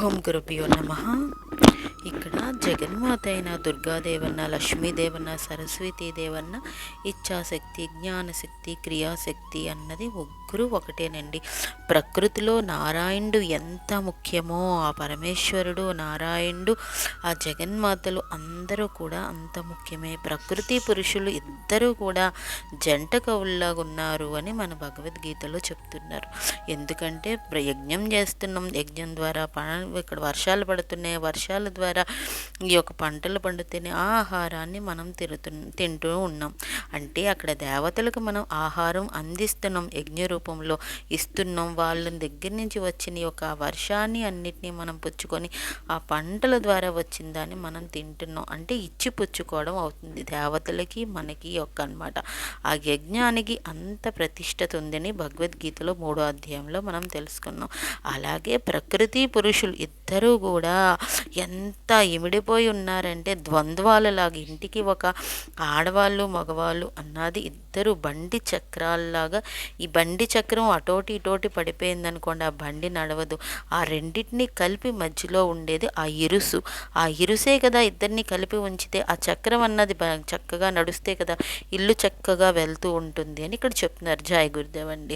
ఓం గురుభ్యో నమః. ఇక్కడ జగన్మాత అయిన దుర్గాదేవన్న, లక్ష్మీదేవన్న, సరస్వతీదేవన్న, ఇచ్ఛాశక్తి, జ్ఞానశక్తి, క్రియాశక్తి అన్నది ముగ్గురు ఒకటేనండి. ప్రకృతిలో నారాయణుడు ఎంత ముఖ్యమో ఆ పరమేశ్వరుడు, నారాయణుడు, ఆ జగన్మాతలు అందరూ కూడా అంత ముఖ్యమే. ప్రకృతి పురుషులు ఇద్దరూ కూడా జంట కవుల్లాగా ఉన్నారు అని మన భగవద్గీతలో చెప్తున్నారు. ఎందుకంటే యజ్ఞం చేస్తున్నాం, యజ్ఞం ద్వారా ఇక్కడ వర్షాలు పడుతున్నాయి, వర్షాల ద్వారా ఈ యొక్క పంటలు పండుతున్నాయి, ఆ ఆహారాన్ని మనం తింటూ ఉన్నాం. అంటే అక్కడ దేవతలకు మనం ఆహారం అందిస్తున్నాం, యజ్ఞ రూపంలో ఇస్తున్నాం. వాళ్ళ దగ్గర నుంచి వచ్చిన యొక్క వర్షాన్ని అన్నిటినీ మనం పుచ్చుకొని ఆ పంటల ద్వారా వచ్చిన దాన్ని మనం తింటున్నాం. అంటే ఇచ్చి పుచ్చుకోవడం అవుతుంది దేవతలకి మనకి యొక్క అనమాట. ఆ యజ్ఞానికి అంత ప్రతిష్టత ఉందని భగవద్గీతలో 3వ అధ్యాయంలో మనం తెలుసుకున్నాం. అలాగే ప్రకృతి పురుషులు ఇద్దరూ కూడా ఎంత ఇమిడిపోయి ఉన్నారంటే ద్వంద్వాలలాగా. ఇంటికి ఒక ఆడవాళ్ళు మగవాళ్ళు అన్నది ఇద్దరు బండి చక్రాల్లాగా. ఈ బండి చక్రం అటోటి ఇటోటి పడిపోయింది అనుకోండి, ఆ బండి నడవదు. ఆ రెండింటిని కలిపి మధ్యలో ఉండేది ఆ ఇరుసు. ఆ ఇరుసే కదా ఇద్దరిని కలిపి ఉంచితే ఆ చక్రం అన్నది చక్కగా నడుస్తే కదా ఇల్లు చక్కగా వెళ్తూ ఉంటుంది అని ఇక్కడ చెప్తున్నారు. జై గురుదేవ్ అండి.